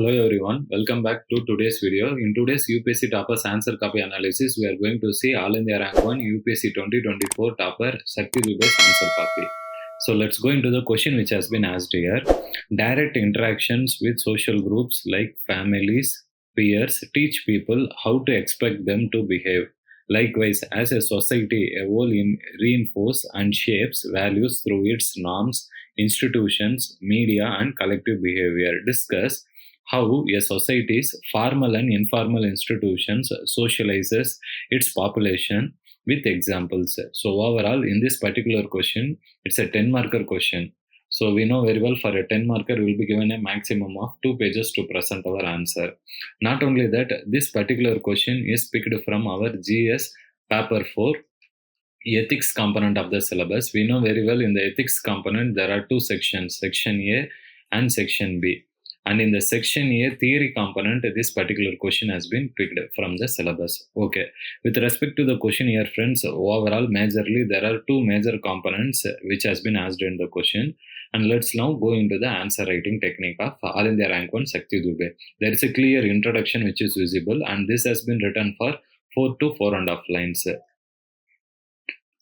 Hello everyone, welcome back to today's video. In today's UPSC toppers answer copy analysis, we are going to see All India Rank 1 UPSC 2024 topper Shakti Dubey's answer copy. So let's go into the question which has been asked here. Direct interactions with social groups like families, peers teach people how to expect them to behave. Likewise, as a society reinforces and shapes values through its norms, institutions, media, and collective behavior. Discuss how a society's formal and informal institutions socializes its population with examples. So overall, in this particular question, it's a 10 marker question. So we know very well for a 10 marker, we will be given a maximum of 2 pages to present our answer. Not only that, this particular question is picked from our GS paper 4 ethics component of the syllabus. We know very well in the ethics component, there are two sections, section A and section B. And in the section A theory component, this particular question has been picked from the syllabus. Okay. With respect to the question here, friends, overall, majorly, there are two major components which has been asked in the question. And let's now go into the answer writing technique of All India Rank 1 Shakti Dubey. There is a clear introduction which is visible, and this has been written for 4 to 4.5 lines.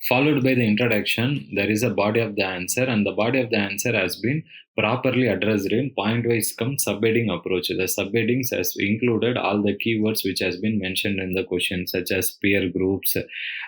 Followed by the introduction, there is a body of the answer, and the body of the answer has been properly addressed in point-wise cum subheading approach. The subheadings has included all the keywords which has been mentioned in the question, such as peer groups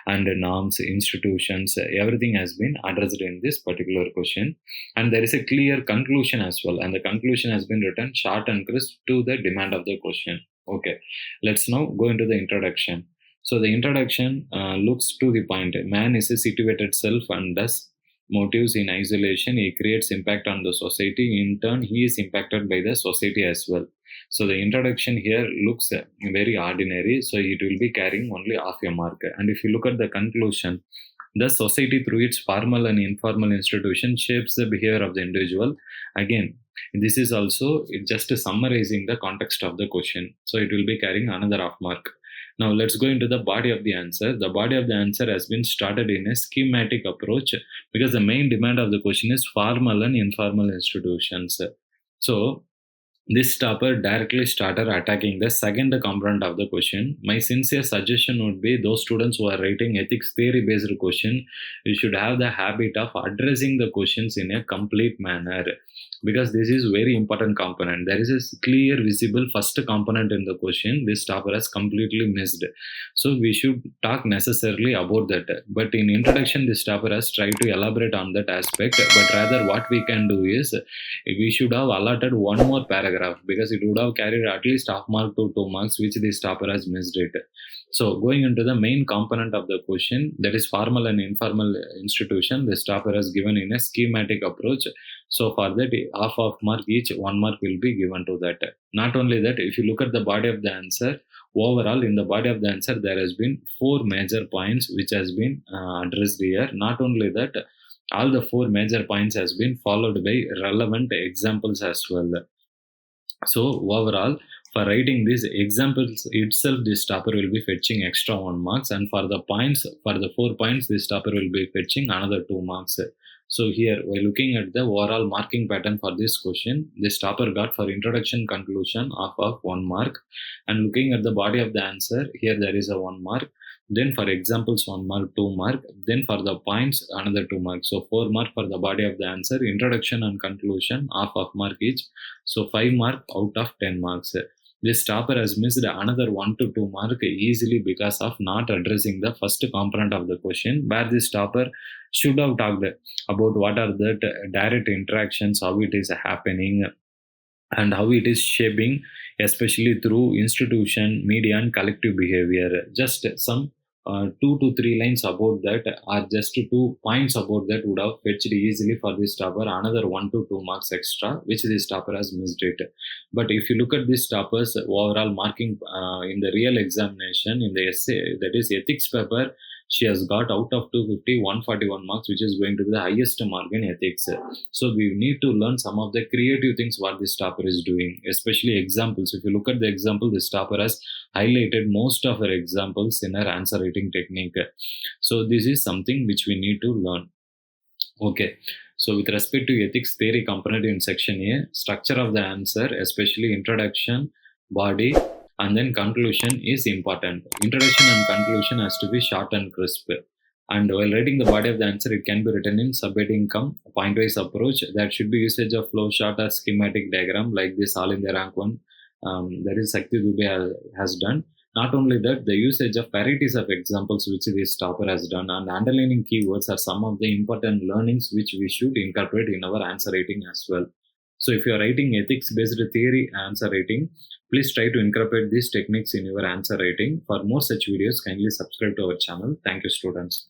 and norms, institutions. Everything has been addressed in this particular question, and there is a clear conclusion as well, and the conclusion has been written short and crisp to the demand of the question. Okay, let's now go into the introduction. So the introduction looks to the point. Man is a situated self and thus motives in isolation. He creates impact on the society. In turn, he is impacted by the society as well. So the introduction here looks very ordinary. So it will be carrying only half a mark. And if you look at the conclusion, the society through its formal and informal institutions shapes the behavior of the individual. Again, this is also just summarizing the context of the question. So it will be carrying another half mark. Now let's go into the body of the answer. The body of the answer has been started in a schematic approach because the main demand of the question is formal and informal institutions. So this topper directly started attacking the second component of the question. My sincere suggestion would be those students who are writing ethics theory based question, you should have the habit of addressing the questions in a complete manner, because this is very important component. There is a clear visible first component in the question. This topper has completely missed. So we should talk necessarily about that. But in introduction, this topper has tried to elaborate on that aspect. But rather what we can do is, we should have allotted one more paragraph, because it would have carried at least half mark to 2 marks, which this topper has missed it. So going into the main component of the question, that is formal and informal institution, this topper has given in a schematic approach. So for that, half of mark each, 1 mark will be given to that. Not only that, if you look at the body of the answer, overall in the body of the answer, there has been 4 major points which has been addressed here. Not only that, all the 4 major points has been followed by relevant examples as well. So overall, for writing these examples itself, this topper will be fetching extra 1 marks, and for the points, for the 4 points, this topper will be fetching another 2 marks. So here, while looking at the overall marking pattern for this question, this topper got for introduction conclusion of 1 mark, and looking at the body of the answer, here there is a 1 mark. Then for examples 1 mark, 2 mark. Then for the points, another 2 marks. So 4 mark for the body of the answer, introduction and conclusion, half of mark each. So 5 mark out of 10 marks. This topper has missed another 1 to 2 mark easily because of not addressing the first component of the question, where this topper should have talked about what are the direct interactions, how it is happening, and how it is shaping, especially through institution, media, and collective behavior. Just some 2 to 3 lines about that, or just 2 points about that would have fetched easily for this topper another 1 to 2 marks extra, which this topper has missed it. But if you look at this topper's overall marking in the real examination, in the essay, that is ethics paper, she has got out of 250, 141 marks, which is going to be the highest mark in ethics. So we need to learn some of the creative things what this topper is doing, especially examples. If you look at the example, this topper has highlighted most of her examples in her answer writing technique. So this is something which we need to learn. Okay. So with respect to ethics theory component in section A, structure of the answer, especially introduction, body, and then conclusion is important. Introduction and conclusion has to be short and crisp. And while writing the body of the answer, it can be written in subheading come point-wise approach. That should be usage of flow chart or schematic diagram like this all in the rank one. That is Shakti Dubey has done. Not only that, the usage of varieties of examples which this topper has done and underlining keywords are some of the important learnings which we should incorporate in our answer writing as well. So if you are writing ethics-based theory answer writing, please try to incorporate these techniques in your answer writing. For more such videos, kindly subscribe to our channel. Thank you, students.